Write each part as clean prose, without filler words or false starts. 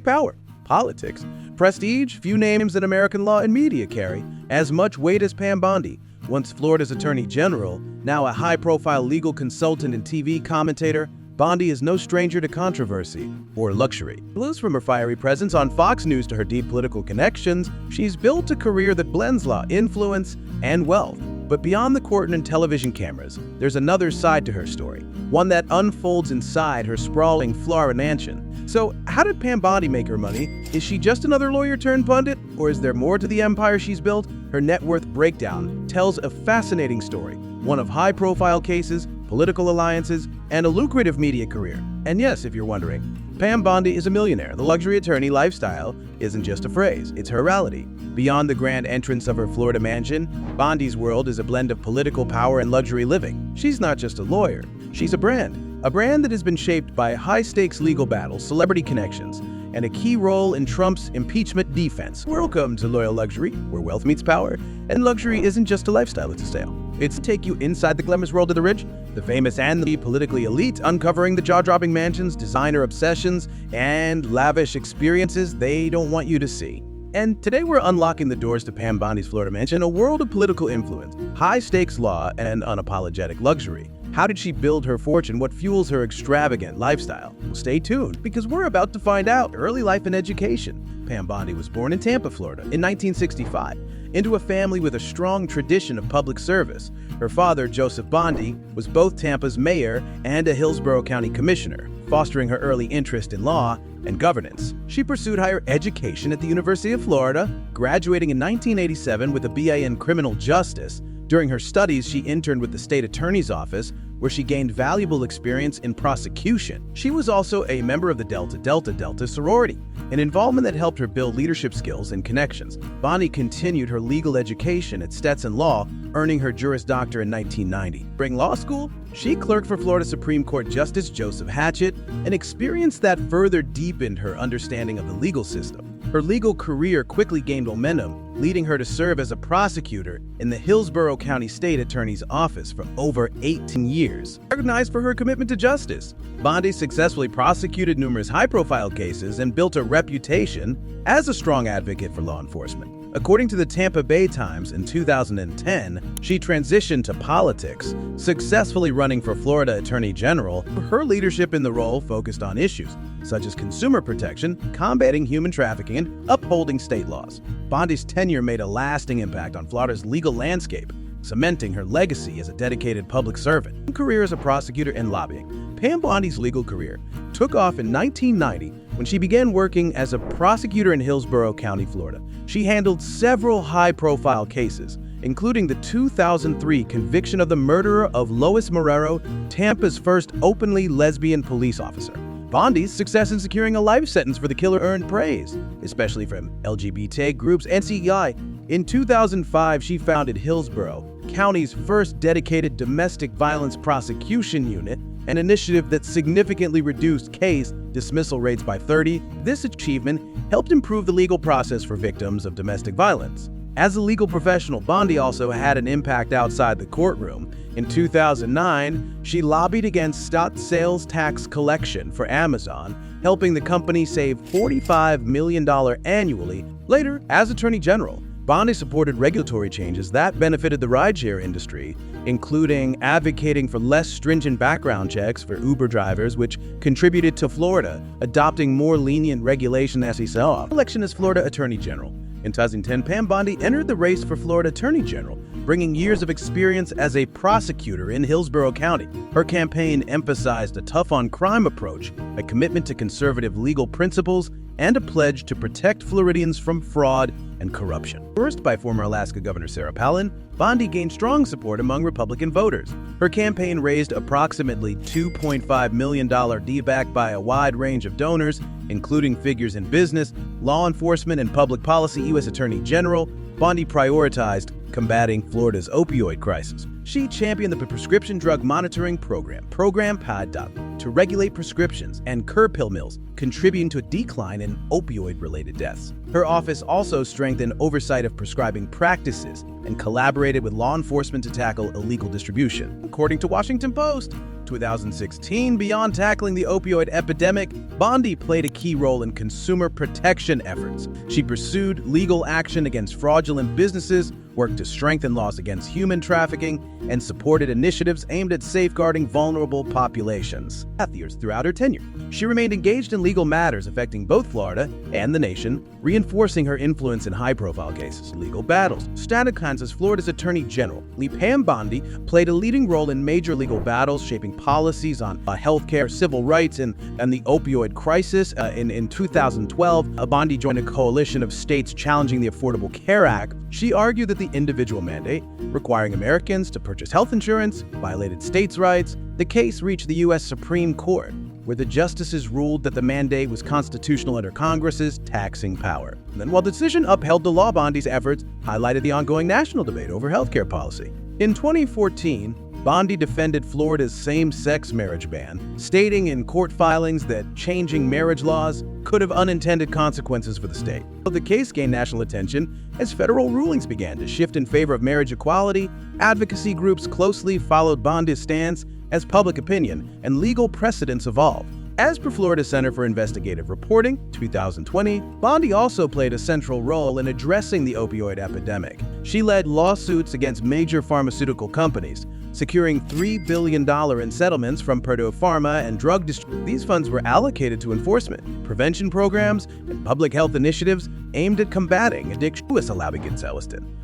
Power, politics, prestige, few names in American law and media carry as much weight as Pam Bondi, once Florida's Attorney General, now a high-profile legal consultant and TV commentator. Bondi is no stranger to controversy or luxury. From her fiery presence on Fox News to her deep political connections, she's built a career that blends law, influence, and wealth. But beyond the court and television cameras, there's another side to her story, one that unfolds inside her sprawling Florida mansion. So, how did Pam Bondi make her money? Is she just another lawyer-turned-pundit? Or is there more to the empire she's built? Her net worth breakdown tells a fascinating story, one of high-profile cases, political alliances, and a lucrative media career. And yes, if you're wondering, Pam Bondi is a millionaire. The luxury attorney lifestyle isn't just a phrase, it's her reality. Beyond the grand entrance of her Florida mansion, Bondi's world is a blend of political power and luxury living. She's not just a lawyer, she's a brand that has been shaped by high-stakes legal battles, celebrity connections, and a key role in Trump's impeachment defense. Welcome to Loyal Luxury, where wealth meets power, and luxury isn't just a lifestyle, it's a style. It's to take you inside the glamorous world of the rich, the famous, and the politically elite, uncovering the jaw-dropping mansions, designer obsessions, and lavish experiences they don't want you to see. And today we're unlocking the doors to Pam Bondi's Florida mansion, a world of political influence, high-stakes law, and unapologetic luxury. How did she build her fortune? What fuels her extravagant lifestyle? Well, stay tuned, because we're about to find out. Early life and education. Pam Bondi was born in Tampa, Florida in 1965, into a family with a strong tradition of public service. Her father, Joseph Bondi, was both Tampa's mayor and a Hillsborough County commissioner, fostering her early interest in law and governance. She pursued higher education at the University of Florida, graduating in 1987 with a BA in criminal justice. During her studies, she interned with the state attorney's office, where she gained valuable experience in prosecution. She was also a member of the Delta sorority, an involvement that helped her build leadership skills and connections. Bondi continued her legal education at Stetson Law, earning her Juris Doctor in 1990. During law school, she clerked for Florida Supreme Court Justice Joseph Hatchett, an experience that further deepened her understanding of the legal system. Her legal career quickly gained momentum, leading her to serve as a prosecutor in the Hillsborough County State Attorney's Office for over 18 years. Recognized for her commitment to justice, Bondi successfully prosecuted numerous high-profile cases and built a reputation as a strong advocate for law enforcement. According to the Tampa Bay Times, in 2010, she transitioned to politics, successfully running for Florida Attorney General. Her leadership in the role focused on issues such as consumer protection, combating human trafficking, and upholding state laws. Bondi's tenure made a lasting impact on Florida's legal landscape, cementing her legacy as a dedicated public servant. Her career as a prosecutor and lobbying. Pam Bondi's legal career took off in 1990 when she began working as a prosecutor in Hillsborough County, Florida. She handled several high-profile cases, including the 2003 conviction of the murderer of Lois Marrero, Tampa's first openly lesbian police officer. Bondi's success in securing a life sentence for the killer earned praise, especially from LGBT groups and CEI. In 2005, she founded Hillsborough County's first dedicated domestic violence prosecution unit, an initiative that significantly reduced case dismissal rates by 30. This achievement helped improve the legal process for victims of domestic violence. As a legal professional, Bondi also had an impact outside the courtroom. In 2009, she lobbied against stock sales tax collection for Amazon, helping the company save $45 million annually. Later, as Attorney General, Bondi supported regulatory changes that benefited the rideshare industry, including advocating for less stringent background checks for Uber drivers, which contributed to Florida adopting more lenient regulation as he saw. Election as Florida Attorney General. In 2010, Pam Bondi entered the race for Florida Attorney General, bringing years of experience as a prosecutor in Hillsborough County. Her campaign emphasized a tough-on-crime approach, a commitment to conservative legal principles, and a pledge to protect Floridians from fraud and corruption. Endorsed by former Alaska Governor Sarah Palin, Bondi gained strong support among Republican voters. Her campaign raised approximately $2.5 million backed by a wide range of donors, including figures in business, law enforcement, and public policy. U.S. Attorney General Bondi prioritized combating Florida's opioid crisis. She championed the prescription drug monitoring program PAD, to regulate prescriptions and curb pill mills, contributing to a decline in opioid-related deaths. Her office also strengthened oversight of prescribing practices and collaborated with law enforcement to tackle illegal distribution. According to Washington Post, 2016, beyond tackling the opioid epidemic, Bondi played a key role in consumer protection efforts. She pursued legal action against fraudulent businesses, worked to strengthen laws against human trafficking, and supported initiatives aimed at safeguarding vulnerable populations. Throughout her tenure, she remained engaged in legal matters affecting both Florida and the nation, reinforcing her influence in high-profile cases, legal battles. As Florida's Attorney General, Pam Bondi played a leading role in major legal battles, shaping policies on healthcare, civil rights, and the opioid crisis. In 2012, Bondi joined a coalition of states challenging the Affordable Care Act. She argued that the individual mandate, requiring Americans to purchase health insurance, violated states' rights. The case reached the U.S. Supreme Court, where the justices ruled that the mandate was constitutional under Congress's taxing power. And then, while the decision upheld the law, Bondi's efforts highlighted the ongoing national debate over healthcare policy. In 2014, Bondi defended Florida's same-sex marriage ban, stating in court filings that changing marriage laws could have unintended consequences for the state. The case gained national attention as federal rulings began to shift in favor of marriage equality. Advocacy groups closely followed Bondi's stance as public opinion and legal precedents evolved. As per Florida Center for Investigative Reporting, 2020, Bondi also played a central role in addressing the opioid epidemic. She led lawsuits against major pharmaceutical companies, securing $3 billion in settlements from Purdue Pharma and drug distributors. These funds were allocated to enforcement, prevention programs, and public health initiatives aimed at combating addiction.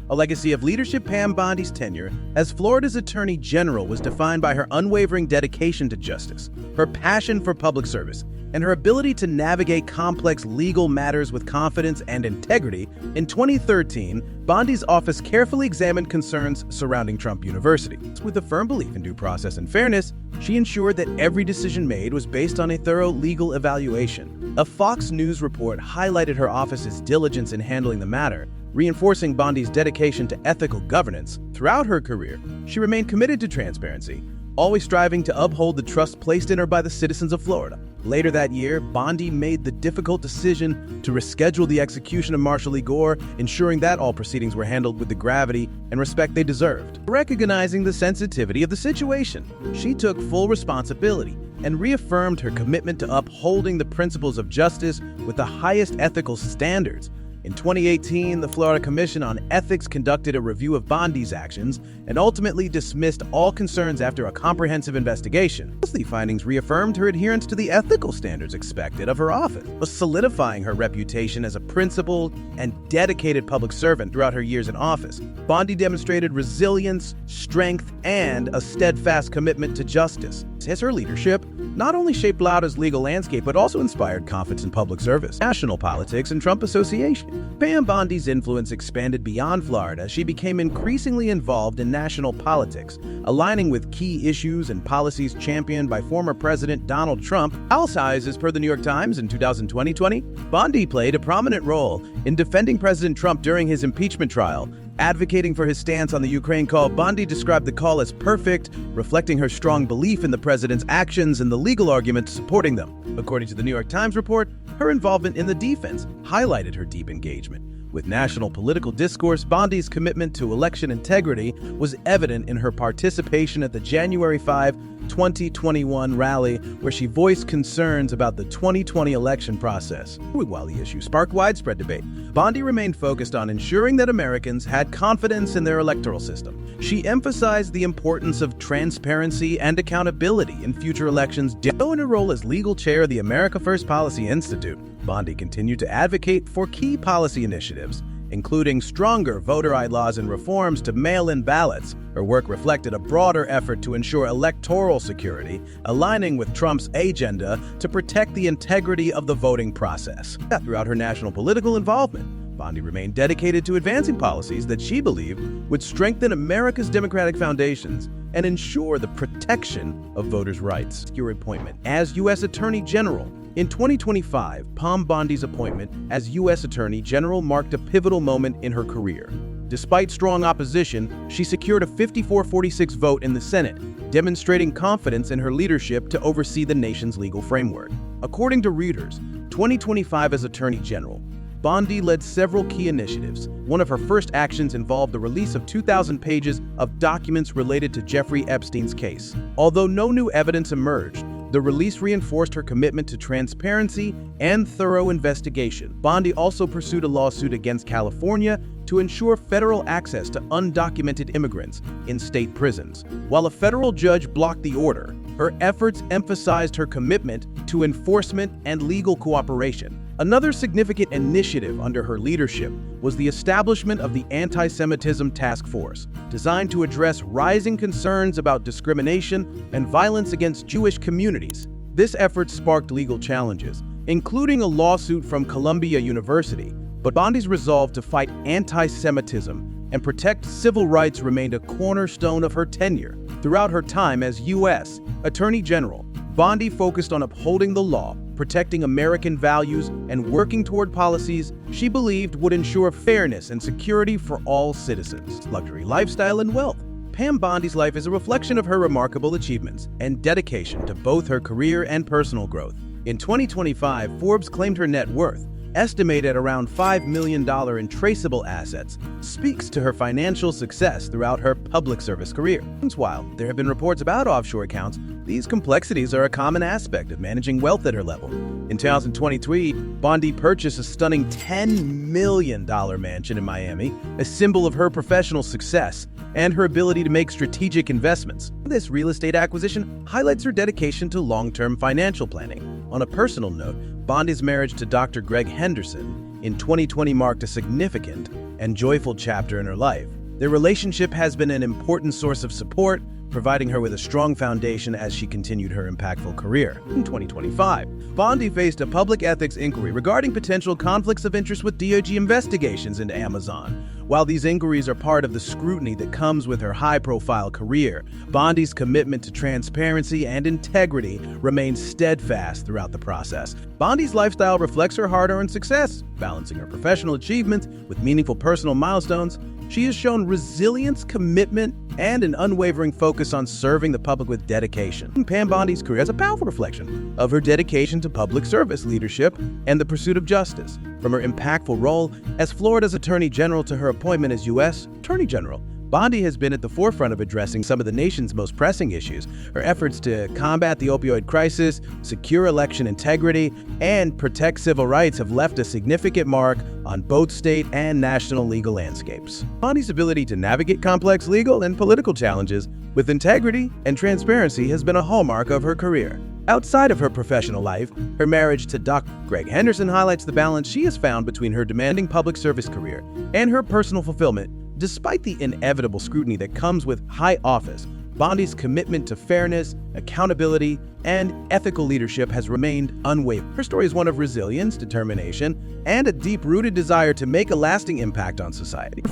A legacy of leadership. Pam Bondi's tenure as Florida's Attorney General was defined by her unwavering dedication to justice, her passion for public service, and her ability to navigate complex legal matters with confidence and integrity. In 2013, Bondi's office carefully examined concerns surrounding Trump University. With a firm belief in due process and fairness, she ensured that every decision made was based on a thorough legal evaluation. A Fox News report highlighted her office's diligence in handling the matter, reinforcing Bondi's dedication to ethical governance. Throughout her career, she remained committed to transparency, always striving to uphold the trust placed in her by the citizens of Florida. Later that year, Bondi made the difficult decision to reschedule the execution of Marshall E. Gore, ensuring that all proceedings were handled with the gravity and respect they deserved. Recognizing the sensitivity of the situation, she took full responsibility and reaffirmed her commitment to upholding the principles of justice with the highest ethical standards. In 2018, the Florida Commission on Ethics conducted a review of Bondi's actions and ultimately dismissed all concerns after a comprehensive investigation. The findings reaffirmed her adherence to the ethical standards expected of her office, solidifying her reputation as a principled and dedicated public servant. Throughout her years in office, Bondi demonstrated resilience, strength, and a steadfast commitment to justice. As her leadership not only shaped Florida's legal landscape, but also inspired confidence in public service, national politics, and Trump association. Pam Bondi's influence expanded beyond Florida. She became increasingly involved in national politics, aligning with key issues and policies championed by former President Donald Trump. As per the New York Times in 2020, Bondi played a prominent role in defending President Trump during his impeachment trial, advocating for his stance on the Ukraine call. Bondi described the call as perfect, reflecting her strong belief in the president's actions and the legal arguments supporting them. According to the New York Times report, her involvement in the defense highlighted her deep engagement with national political discourse. Bondi's commitment to election integrity was evident in her participation at the January 5, 2021 rally, where she voiced concerns about the 2020 election process. While the issue sparked widespread debate, Bondi remained focused on ensuring that Americans had confidence in their electoral system. She emphasized the importance of transparency and accountability in future elections. In her role as legal chair of the America First Policy Institute, Bondi continued to advocate for key policy initiatives, including stronger voter ID laws and reforms to mail-in ballots. Her work reflected a broader effort to ensure electoral security, aligning with Trump's agenda to protect the integrity of the voting process. Throughout her national political involvement, Bondi remained dedicated to advancing policies that she believed would strengthen America's democratic foundations and ensure the protection of voters' rights. Your appointment as U.S. Attorney General. In 2025, Pam Bondi's appointment as U.S. Attorney General marked a pivotal moment in her career. Despite strong opposition, she secured a 54-46 vote in the Senate, demonstrating confidence in her leadership to oversee the nation's legal framework. According to Reuters, 2025 as Attorney General, Bondi led several key initiatives. One of her first actions involved the release of 2,000 pages of documents related to Jeffrey Epstein's case. Although no new evidence emerged, the release reinforced her commitment to transparency and thorough investigation. Bondi also pursued a lawsuit against California to ensure federal access to undocumented immigrants in state prisons. While a federal judge blocked the order, her efforts emphasized her commitment to enforcement and legal cooperation. Another significant initiative under her leadership was the establishment of the Anti-Semitism Task Force, designed to address rising concerns about discrimination and violence against Jewish communities. This effort sparked legal challenges, including a lawsuit from Columbia University, but Bondi's resolve to fight anti-Semitism and protect civil rights remained a cornerstone of her tenure. Throughout her time as U.S. Attorney General, Bondi focused on upholding the law, protecting American values, and working toward policies she believed would ensure fairness and security for all citizens. Luxury, lifestyle, and wealth. Pam Bondi's life is a reflection of her remarkable achievements and dedication to both her career and personal growth. In 2025, Forbes claimed her net worth, estimated at around $5 million in traceable assets, speaks to her financial success throughout her public service career. While there have been reports about offshore accounts, these complexities are a common aspect of managing wealth at her level. In 2023, Bondi purchased a stunning $10 million mansion in Miami, a symbol of her professional success and her ability to make strategic investments. This real estate acquisition highlights her dedication to long-term financial planning. On a personal note, Bondi's marriage to Dr. Greg Henderson in 2020 marked a significant and joyful chapter in her life. Their relationship has been an important source of support, providing her with a strong foundation as she continued her impactful career. In 2025, Bondi faced a public ethics inquiry regarding potential conflicts of interest with DOJ investigations into Amazon. While these inquiries are part of the scrutiny that comes with her high-profile career, Bondi's commitment to transparency and integrity remains steadfast throughout the process. Bondi's lifestyle reflects her hard-earned success, balancing her professional achievements with meaningful personal milestones. She has shown resilience, commitment, and an unwavering focus on serving the public with dedication. Pam Bondi's career is a powerful reflection of her dedication to public service, leadership, and the pursuit of justice. From her impactful role as Florida's Attorney General to her appointment as U.S. Attorney General, Bondi has been at the forefront of addressing some of the nation's most pressing issues. Her efforts to combat the opioid crisis, secure election integrity, and protect civil rights have left a significant mark on both state and national legal landscapes. Bondi's ability to navigate complex legal and political challenges with integrity and transparency has been a hallmark of her career. Outside of her professional life, her marriage to Dr. Greg Henderson highlights the balance she has found between her demanding public service career and her personal fulfillment. Despite the inevitable scrutiny that comes with high office, Bondi's commitment to fairness, accountability, and ethical leadership has remained unwavering. Her story is one of resilience, determination, and a deep-rooted desire to make a lasting impact on society.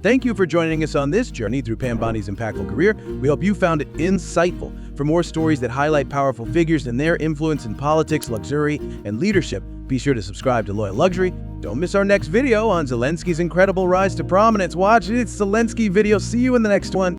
Thank you for joining us on this journey through Pam Bondi's impactful career. We hope you found it insightful. For more stories that highlight powerful figures and their influence in politics, luxury, and leadership, be sure to subscribe to Loyal Luxury. Don't miss our next video on Zelensky's incredible rise to prominence. Watch it. It's Zelensky video. See you in the next one.